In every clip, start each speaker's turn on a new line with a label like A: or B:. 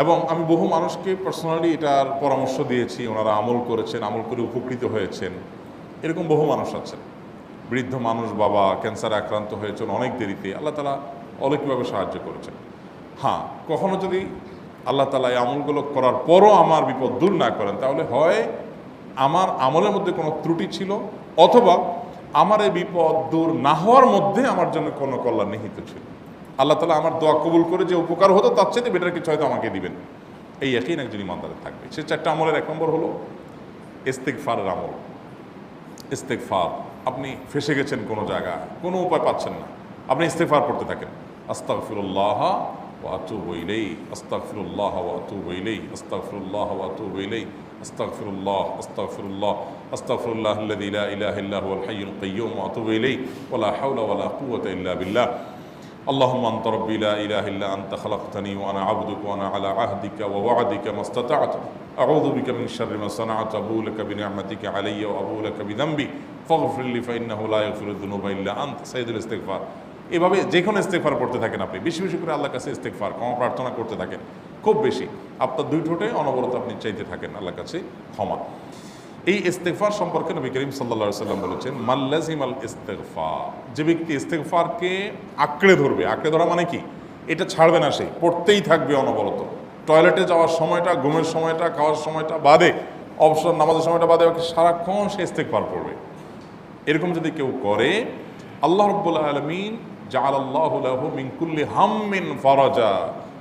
A: এবং আমি বহু মানুষকে পার্সোনালি এটার পরামর্শ দিয়েছি, ওনারা আমল করেছেন, আমল করে উপকৃত হয়েছেন। এরকম বহু মানুষ আছেন। বৃদ্ধ মানুষ, বাবা ক্যান্সারে আক্রান্ত হয়েছেন অনেক দেরিতে, আল্লাহ তাআলা অলৌকিকভাবে সাহায্য করেছেন। হ্যাঁ, কখনো যদি আল্লাহ তাআলা এই আমলগুলো করার পরও আমার বিপদ দূর না করেন, তাহলে হয় আমার আমলের মধ্যে কোনো ত্রুটি ছিল, অথবা আমার এই বিপদ দূর না হওয়ার মধ্যে আমার জন্য কোনো কল্যাণ নিহিত ছিল। আল্লাহ তাআলা আমার দোয়া কবুল করে যে উপকার হতো তার চাইতে বেটার কিছু হয়তো আমাকে দিবেন, এই ইয়াকিন একজন ইমানদারের থাকবে। সে 4টা আমলের 1 নম্বর হলো ইস্তেগফারের আমল। ইস্তেগফার, আপনি ফেসে গেছেন কোনো জায়গায়, কোনো উপায় পাচ্ছেন না, আপনি ইস্তেগফার করতে থাকেন। আস্তাগফিরুল্লাহ ওয়া আতুবু ইলাইহি, আস্তাগফিরুল্লাহ ওয়া আতুবু ইলাইহি, আস্তাগফিরুল্লাহ ওয়া আতুবু ইলাইহি, আস্তাগফিরুল্লাহ, আস্তাগফিরুল্লাহ, আস্তাগফিরুল্লাহাল্লাযী লা ইলাহা ইল্লা হুয়াল হাইয়ুল কাইয়্যুম ওয়া আতুবু ইলাইহি ওয়া লা হাওলা ওয়া লা কুওয়াতা ইল্লা বিল্লাহ। اللهم أنت ربي لا إله إلا أنت خلقتني وأنا عبدك وأنا على عهدك ووعدك ما استطعت أعوذ بك من شر ما صنعت أبوء لك بنعمتك علي وأبوء لك بذنبي فاغفر لي فإنه لا يغفر الذنوب إلا أنت سيد الاستغفار। এভাবে যে কোনো ইস্তেগফার পড়তে থাকেন, আপনি বেশি বেশি করে আল্লাহর কাছে ইস্তেগফার ক্ষমা প্রার্থনা করতে থাকেন, খুব বেশি। আপনার 2 ঠোঁটে অনবরত আপনি চাইতে থাকেন আল্লাহর কাছে ক্ষমা। এই ইস্তেগফার সম্পর্কে নবী করিম সাল্লাল্লাহু আলাইহি ওয়াসাল্লাম বলেছেন, মাল্লাজিমাল ইস্তেগফার, যে ব্যক্তি ইস্তেগফারকে আঁকড়ে ধরবে, আঁকড়ে ধরা মানে কি, এটা ছাড়বে না, সে পড়তেই থাকবে অনবরত। টয়লেটে যাওয়ার সময়টা, ঘুমের সময়টা, খাওয়ার সময়টা বাদে, অবসর নামাজের সময়টা বাদে সারাক্ষণ সে ইস্তেগফার পড়বে। এরকম যদি কেউ করে, আল্লাহ রাব্বুল আলামিন জাআলাল্লাহু লাহু মিন কুল্লি হাম্মিন ফারাজা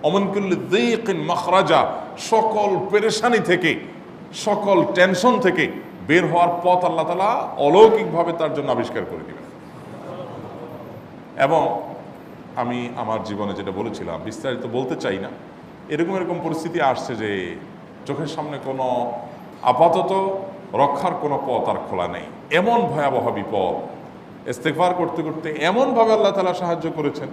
A: ওয়া মিন কুল্লি যায়কিন মাখরাজা, সকল পেরেশানি থেকে, সকল টেনশন থেকে বের হওয়ার পথ আল্লাহ তাআলা অলৌকিকভাবে তার জন্য আবিষ্কার করে দিবেন। এবং আমি আমার জীবনে যেটা বলেছিলাম, বিস্তারিত বলতে চাই না, এরকম পরিস্থিতি আসছে যে চোখের সামনে কোনো আপাতত রক্ষার কোনো পথ আর খোলা নেই, এমন ভয়াবহ বিপদ। ইস্তেগফার করতে করতে এমনভাবে আল্লাহ তাআলা সাহায্য করেছেন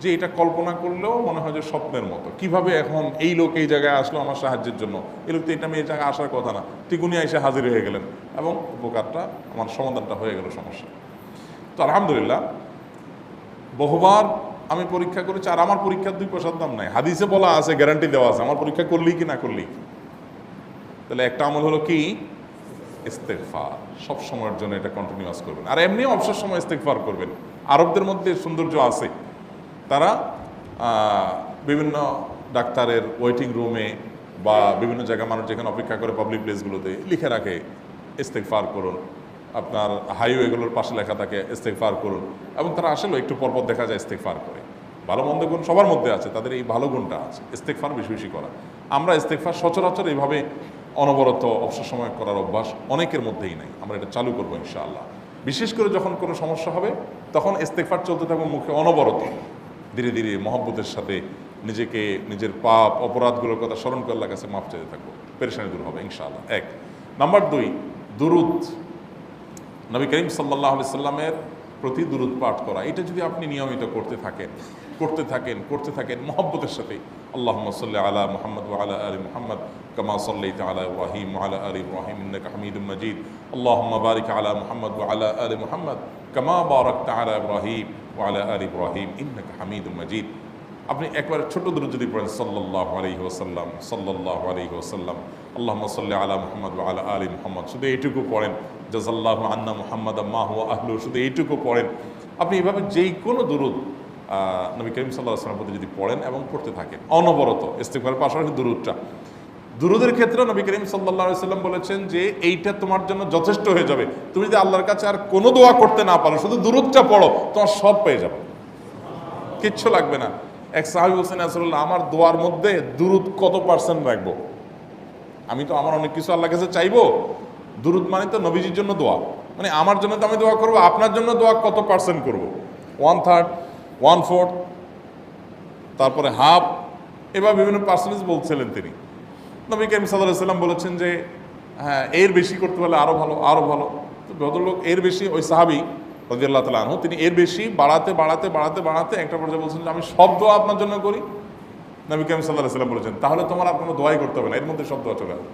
A: যে এটা কল্পনা করলেও মনে হয় যে স্বপ্নের মতো। কিভাবে এখন এই লোক এই জায়গায় আসলো আমার সাহায্যের জন্য, এই লোক তো এটা আমি এই জায়গায় আসার কথা না, টিকুনি এসে হাজির হয়ে গেলেন এবং উপকারটা, আমার সমাধানটা হয়ে গেল সমস্যা। তো আলহামদুলিল্লাহ, বহুবার আমি পরীক্ষা করেছি, আর আমার পরীক্ষার 2 পয়সার দাম নাই। হাদিসে বলা আছে, গ্যারান্টি দেওয়া আছে, আমার পরীক্ষা করলেই কি না করলেই কি। তাহলে একটা আমল হলো কি, ইস্তেগফার। সব সময়ের জন্য এটা কন্টিনিউয়াস করবেন, আর এমনিও অবসর সময় ইস্তেগফার করবেন। আরবদের মধ্যে সৌন্দর্য আছে, তারা বিভিন্ন ডাক্তারের ওয়েটিং রুমে বা বিভিন্ন জায়গায় মানুষ যেখানে অপেক্ষা করে পাবলিক প্লেসগুলোতে লিখে রাখে ইস্তেগফার করুন, আপনার হাইওয়েগুলোর পাশে লেখা থাকে ইস্তেগফার করুন, এবং তারা আসলে একটু পরপর দেখা যায় ইস্তেগফার করে। ভালো মন্দ গুণ সবার মধ্যে আছে, তাদের এই ভালো গুণটা আছে, ইস্তেগফার বেশি বেশি করা। আমরা ইস্তেগফার সচরাচর এইভাবে অনবরত অবসর সময় করার অভ্যাস অনেকের মধ্যেই নাই। আমরা এটা চালু করবো ইনশাআল্লাহ। বিশেষ করে যখন কোনো সমস্যা হবে তখন ইস্তেগফার চলতে থাকবে মুখে অনবরত, ধীরে ধীরে মহব্বতের সাথে নিজেকে, নিজের পাপ অপরাধগুলোর কথা স্মরণ করে আল্লাহর কাছে মাফ চাইতে থাকবো, পেরেশানি দূর হবে ইনশাআল্লাহ। 1 নাম্বার 2, দুরুদ। নবী করিম সাল্লাল্লাহু আলাইহি সাল্লামের প্রতি দুরুদ পাঠ করা, এটা যদি আপনি নিয়মিত করতে থাকেন মহব্বতের সাথে, আল্লাহুম্মা সাল্লি আলা মুহাম্মদ ওয়া আলা আলি মুহাম্মদ কামা সাল্লাইতা আলা ইব্রাহিম ওয়া আলা আলি ইব্রাহিম ইন্নাকা হামিদুম মাজিদ, আল্লাহুম্মা বারিক আলা মুহাম্মদ ওয়া আলা আলি মুহাম্মদ কামা বারাকতা আলা ইব্রাহিম ওয়া আলা আলি ইব্রাহিম ইন্নাকা হামিদুম মাজিদ। আপনি একবার ছোট দুরূদ যদি পড়েন, সাল্লাল্লাহু আলাইহি ওয়াসাল্লাম, সাল্লাল্লাহু আলাইহি ওয়াসাল্লাম, আল্লাহুম্মা সাল্লি আলা মুহাম্মদ ওয়া আলা আলি মুহাম্মদ, শুধু এইটুকু পড়েন। জাযাল্লাহু আন্না মুহাম্মাদাম মা হুয়া আহলু, শুধু এইটুকু পড়েন। আপনি এভাবে যেই কোনো দুরূদ নবী করিম সাল্লাল্লাহু আলাইহি ওয়াসাল্লামের প্রতি যদি পড়েন এবং পড়তে থাকেন অনবরত, ইস্তেগফারের পাশাপাশি দুরূদের ক্ষেত্রে নবী করিম সাল্লাল্লাহু আলাইহি ওয়াসাল্লাম বলেছেন যে এইটা তোমার জন্য যথেষ্ট হয়ে যাবে। তুমি যদি আল্লাহর কাছে আর কোনো দোয়া করতে না পারো, শুধু দুরূদটা পড়ো, তোমার সব পেয়ে যাবে, কিচ্ছু লাগবে না। এক সাহাবী বলছেন, রাসূলুল্লাহ, আমার দোয়ার মধ্যে দুরূদ কত পার্সেন্ট রাখবো? আমি তো আমার অনেক কিছু আল্লাহর কাছে চাইবো, দুরূদ মানে তো নবীজির জন্য দোয়া, মানে আমার জন্য তো আমি দোয়া করবো, আপনার জন্য দোয়া কত পার্সেন্ট করবো? 1/3, 1/4, তারপরে হাফ, এবার বিভিন্ন পার্সেন্টেজ বলছিলেন তিনি। নবী করিম সাল্লাল্লাহু আলাইহি ওয়াসাল্লাম বলেছেন যে হ্যাঁ, এর বেশি করতে পারলে আরো ভালো, আরো ভালো। তো ভদ্রলোক এর বেশি, ওই সাহাবী রাদিয়াল্লাহু তাআলা আনহু, তিনি এর বেশি বাড়াতে একটা পর্যায়ে বলছেন যে আমি সব দোয়া আপনার জন্য করি। নবী করিম সাল্লাল্লাহু আলাইহি ওয়াসাল্লাম বলেছেন তাহলে তোমার আর কোনো দোয়াই করতে হবে না, এর মধ্যে সব দোয়া চলে আসবে।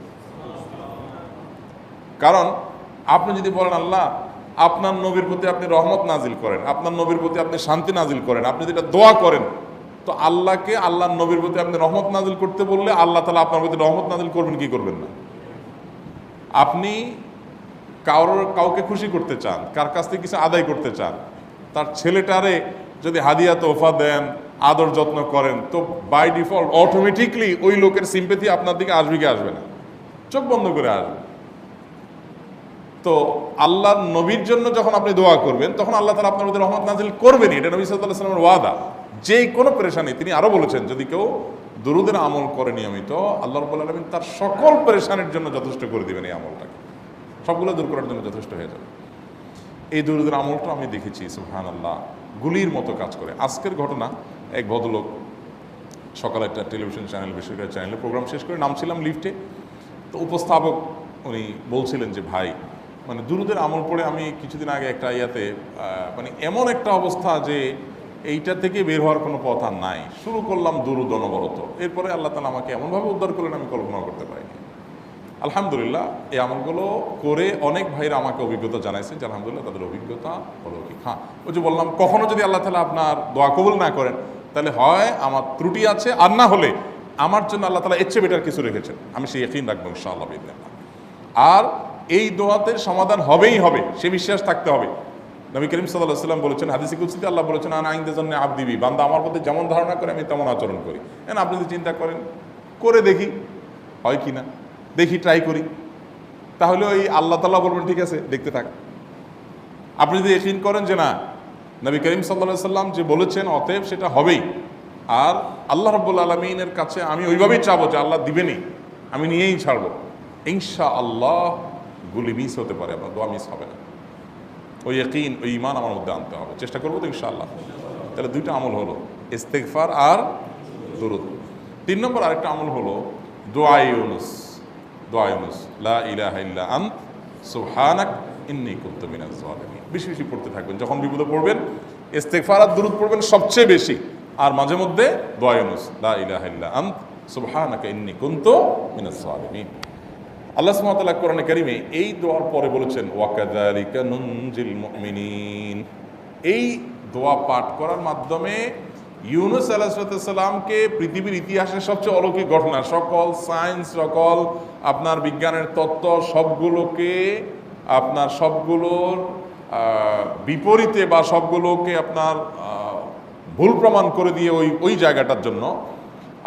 A: কারণ আপনি যদি বলেন আল্লাহ আপনার নবীর প্রতি আপনি রহমত নাজিল করেন, আপনার নবীর প্রতি আপনি শান্তি নাজিল করেন, আপনি যেটা দোয়া করেন, তো আল্লাহকে আল্লাহর নবীর প্রতি আপনি রহমত নাজিল করতে বললে আল্লাহ তাআলা আপনার প্রতি রহমত নাজিল করবেন কি করবেন না? আপনি কাউকে খুশি করতে চান, কার কাছ থেকে কিছু আদায় করতে চান, তার ছেলেটারে যদি হাদিয়া তোহফা দেন, আদর যত্ন করেন, তো বাই ডিফল্ট অটোমেটিকলি ওই লোকের সিম্পেথি আপনার দিকে আসবে কি আসবে না? চোখ বন্ধ করে আসবে। তো আল্লাহর নবীর জন্য যখন আপনি দোয়া করবেন তখন আল্লাহ তাআলা আপনার মধ্যে রহমত নাজিল করবেনই, এটা নবী সাল্লাল্লাহু আলাইহি ওয়াসাল্লামের ওয়াদা। যে কোনো পেরেশানি, তিনি আরো বলেছেন যদি কেউ দুরূদের আমল করে নিয়মিত, আল্লাহ রাব্বুল আলামিন তার সকল পেরেশানির জন্য যথেষ্ট করে দিবেন। এই আমলটাকে সবগুলো দূর করার জন্য যথেষ্ট হয়ে যাবে। এই দুরূদের আমলটা আমি দেখেছি সুবহানাল্লাহ গুলির মতো কাজ করে। আজকের ঘটনা, এক ভদ্রলোক সকালে একটা টেলিভিশন চ্যানেল, বেসরকারি চ্যানেলে প্রোগ্রাম শেষ করে নামছিলাম লিফটে, তো উপস্থাপক উনি বলছিলেন যে ভাই, মানে দুরূদের আমল পড়ে আমি কিছুদিন আগে একটা ইয়াতে মানে এমন একটা অবস্থা যে এইটা থেকে বের হওয়ার কোনো পথ আর নাই, শুরু করলাম দুরূদ অনবরত। এরপরে আল্লাহ তাআলা আমাকে এমনভাবে উদ্ধার করলেন আমি কল্পনা করতে পারিনি। আলহামদুলিল্লাহ এই আমলগুলো করে অনেক ভাইরা আমাকে অভিজ্ঞতা জানাইছেন যে আলহামদুলিল্লাহ তাদের অভিজ্ঞতা হলো কি। হ্যাঁ, ওই যে বললাম কখনো যদি আল্লাহ তাআলা আপনার দোয়া কবুল না করেন তাহলে হয় আমার ত্রুটি আছে, আর না হলে আমার জন্য আল্লাহ তাআলা এর চেয়ে বেটার কিছু রেখেছেন, আমি সেই ইয়াকিন রাখবো ইনশাআল্লাহ বিইذنিল্লাহ। আর এই দোয়াতে সমাধান হবেই হবে, সে বিশ্বাস থাকতে হবে। নবী করিম সাল্লাল্লাহু আলাইহি ওয়াসাল্লাম বলেছেন, হাদিসে কুদসিতে আল্লাহ বলেছেন, আনা ইনদা যান্নি আবদি বি, বান্দা আমার প্রতি যেমন ধারণা করে আমি তেমন আচরণ করি। আপনি যদি চিন্তা করেন করে দেখি হয় কি না, দেখি ট্রাই করি, তাহলে ওই আল্লাহ তাআলা বলবেন ঠিক আছে দেখতে থাক। আপনি যদি ইয়াকিন করেন যে না নবী করিম সাল্লাল্লাহু আলাইহি ওয়াসাল্লাম যে বলেছেন অতএব সেটা হবেই, আর আল্লাহ রাব্বুল আলামিনের কাছে আমি ওইভাবেই চাবো যে আল্লাহ দিবেনই, আমি নিয়েই ছাড়বো, ইনশাআল্লাহ গুলি মিস হতে পারে, আপনার দোয়া মিস হবে না। ওই ইয়াকিন, ওই ঈমান আমার মধ্যে আনতে হবে, চেষ্টা করবো তো ইনশাআল্লাহ। তাহলে দুইটা আমল হলো, ইস্তেগফার আর দুরূদ। 3 নম্বর আরেকটা আমল হলো দোয়া ইউনুস। দোয়া ইউনুস, লা ইলাহা ইল্লা আনত সুবহানাক ইন্নী কুনতু মিনাজ জালিমিন। বেশি বেশি পড়তে থাকবেন, যখন বিপদে পড়বেন ইস্তেগফার আর দুরূদ পড়বেন সবচেয়ে বেশি, আর মাঝে মধ্যে দোয়া ইউনুস, লা ইলাহা ইল্লা আনত সুবহানাকা ইন্নী কুনতু মিনাজ জালিমিন। আল্লাহ সুবহানাহু ওয়া তাআলা কোরআনে কারীমে এই দোয়ার পরে বলেছেন ওয়াকাযালিকা নুনজিল মুমিনিন। এই দোয়া পাঠ করার মাধ্যমে ইউনুস আলাইহিস সালামকে পৃথিবীর ইতিহাসের সবচেয়ে অলৌকিক ঘটনা, সকল সায়েন্স, সকল আপনার বিজ্ঞানের তত্ত্ব সবগুলোকে আপনার সবগুলোর বিপরীতে বা সবগুলোকে আপনার ভুল প্রমাণ করে দিয়ে ওই জায়গাটার জন্য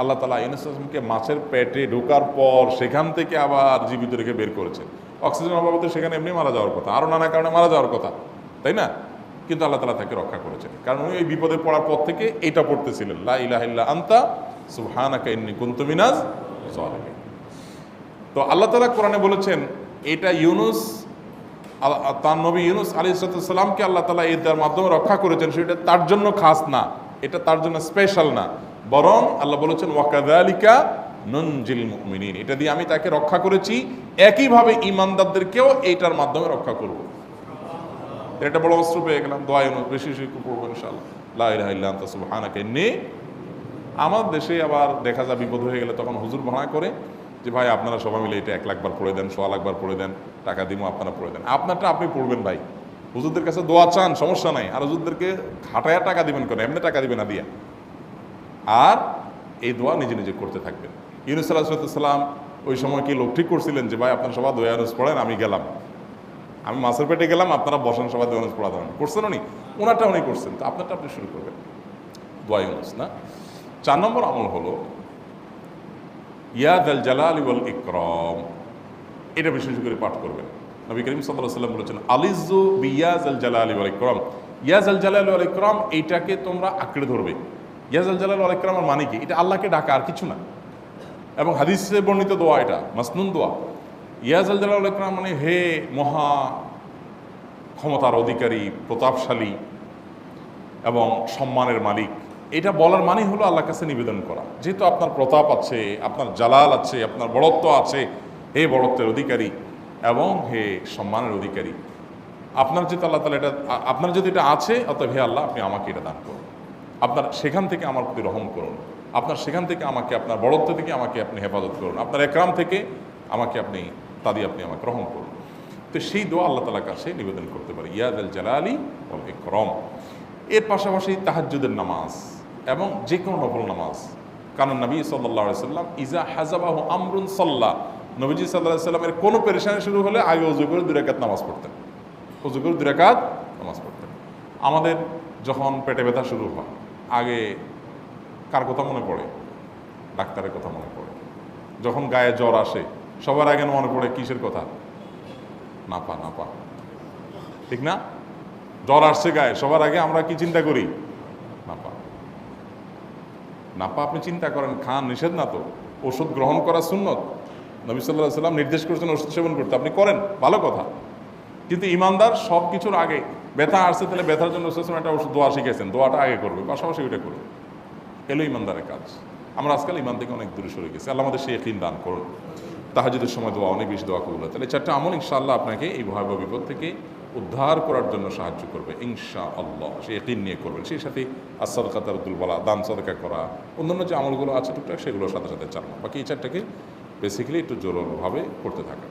A: আল্লাহ তাআলা ইউনুস আলাইহিসকে মাছের পেটে ঢোকার পর সেখান থেকে আবার জীবিত রেখে বের করেছেন। অক্সিজেন অভাবে সেখানে এমনি মারা যাওয়ার কথা, আরও নানা কারণে মারা যাওয়ার কথা, তাই না? কিন্তু আল্লাহ তাআলা তাকে রক্ষা করেছেন, কারণ উনি এই বিপদে পড়ার পর থেকে এটা পড়তেছিলেন, লা ইলাহা ইল্লা আনতা সুবহানাকা ইন্নী কুনতু মিনাজ জালিমিন। তো আল্লাহ তাআলা কোরআনে বলেছেন এটা ইউনুস, তার নবী ইউনুস আলাইহিস সালামকে আল্লাহ তাআলা এর মাধ্যমে রক্ষা করেছেন, সেটা তার জন্য খাস না, এটা তার জন্য স্পেশাল না, বরং আল্লাহ বলেছেন ওয়াকাযালিকা নুনজিল মুমিনিন, এটা দিয়ে আমি তাকে রক্ষা করেছি, একইভাবে ঈমানদারদেরকেও এইটার মাধ্যমে রক্ষা করব। এটা বড় অস্ত্র পেয়ে গেলাম। দোয়া ইউনুস বেশি বেশি পড়বো ইনশাআল্লাহ, লা ইলাহা ইল্লা আনতা সুবহানাকা ইন্নী। আমার দেশে আবার দেখা যায় বিপদ হয়ে গেলে তখন হুজুর ভাড়া করে যে ভাই আপনারা সবাই মিলে এটা 1 লাখ বার পড়ে দেন, 1.25 লাখ বার পড়ে দেন, টাকা দিব আপনারা পড়ে দেন। আপনারটা আপনি পড়বেন ভাই, হুজুরদের কাছে দোয়া চান সমস্যা নাই, আর হুজুরদেরকে খাটায়া টাকা দিবেন কেন, এমনি টাকা দিবেন না দিয়া। আর এই দোয়া নিজে নিজে করতে থাকবেন। ইউনুস আলাইহিস সালাম ওই সময় কি লোক ঠিক করছিলেন যে ভাই আপনারা সবাই দোয়া ইউনুস পড়েন, আমি গেলাম, আমি মাছের পেটে গেলাম, আপনারা বসেন সবাই দোয়া ইউনুস পড়া দেন, করছেন উনি, ওনারটা উনি করছেন, তো আপনারটা আপনি শুরু করবেন দোয়া ইউনুস না। 4 নম্বর আমল হলো ইয়া যাল জালালি ওয়াল ইকরাম, এটা বিশেষ করে পাঠ করবেন। নবী করিম সাল্লাল্লাহু আলাইহি ওয়াসাল্লাম বলেছেন আলিযু বিয়া যাল জালালি ওয়াল ইকরাম, ইয়া যাল জালালি ওয়াল ইকরাম, এইটাকে তোমরা আঁকড়ে ধরবে। ইয়া যাল জালালি ওয়াল ইকরামের মানে কি? এটা আল্লাহকে ডাকা, আর কিছু না, এবং হাদিসে বর্ণিত দোয়া, এটা মাসনুন দোয়া। ইয়া যাল জালালি ওয়াল ইকরাম মানে হে মহা ক্ষমতার অধিকারী, প্রতাপশালী এবং সম্মানের মালিক, এটা বলার মানে হলো আল্লাহর কাছে নিবেদন করা, যেহেতু আপনার প্রতাপ আছে, আপনার জালাল আছে, আপনার বড়ত্ব আছে, হে বড়ত্বের অধিকারী এবং হে সম্মানের অধিকারী, আপনার যেহেতু আল্লাহ তাআলা এটা, আপনার যদি এটা আছে, অতএব হে আল্লাহ আপনি আমাকে এটা দান করুন, আপনার সেখান থেকে আমার প্রতি রহম করুন, আপনার সেখান থেকে আমাকে, আপনার বড়ত্ব থেকে আমাকে আপনি হেফাজত করুন, আপনার একরাম থেকে আমাকে আপনি, তা দিয়ে আপনি আমাকে রহম করুন। তো সেই দোয়া আল্লাহ তাআলার কাছে নিবেদন করতে পারি, ইয়া যাল জালালি ওয়াল ইকরাম। এর পাশাপাশি তাহাজ্জুদের নামাজ, এবং যে কোনো নফল নামাজ। কারণ নবী সাল্লাল্লাহু আলাইহি সাল্লাম ইজা হাজাবাহু আমরুন সাল্লাহ, নবীজি সাল্লাল্লাহু আলাইহি সাল্লামের কোনো পেরেশানি শুরু হলে আগে ওযু করে 2 রাকাত নামাজ পড়তেন, ওযু করে 2 রাকাত নামাজ পড়তেন। আমাদের যখন পেটে ব্যথা শুরু হয় আগে কার কথা মনে পড়ে? ডাক্তারের কথা মনে পড়ে। যখন গায়ে জ্বর আসে সবার আগে মনে পড়ে কিসের কথা? নাপা, নাপা, ঠিক না? জ্বর আসছে গায়ে, সবার আগে আমরা কি চিন্তা করি? নাপা। নাপা আপনি চিন্তা করেন, খান, নিষেধ না তো, ওষুধ গ্রহণ করা সুন্নত। নবী সাল্লাল্লাহু আলাইহি সাল্লাম নির্দেশ করেছেন ওষুধ সেবন করতে, আপনি করেন, ভালো কথা। কিন্তু ইমানদার সব কিছুর আগে ব্যথা আসছে, তাহলে ব্যথার জন্য একটা ওষুধ দোয়া শিখেছেন, দোয়াটা আগে করবে, পাশাপাশি ওইটা করবে। এলো ইমানদারের কাজ। আমরা আজকাল ইমান থেকে অনেক দূরে সরে গেছি। আল্লাহ আমাদের সেই ইয়াকিন দান করুন। তাহাজ্জুদের সময় দোয়া, অনেক বেশি দোয়া কবুল হয়। তাহলে 4টা আমল ইনশাআল্লাহ আপনাকে এই ভয়াবহ বিপদ থেকে উদ্ধার করার জন্য সাহায্য করবে ইনশাআল্লাহ। সে ইয়াকিন নিয়ে করবেন। সেই সাথে as-সাদকাতু তারদুল বালা, দান সদকা করা, অন্যান্য যে আমলগুলো আছে টুকটাক সেগুলোর সাথে সাথে চালানো। বাকি এই 4টাকে বেসিক্যালি একটু জোরভাবে করতে থাকা।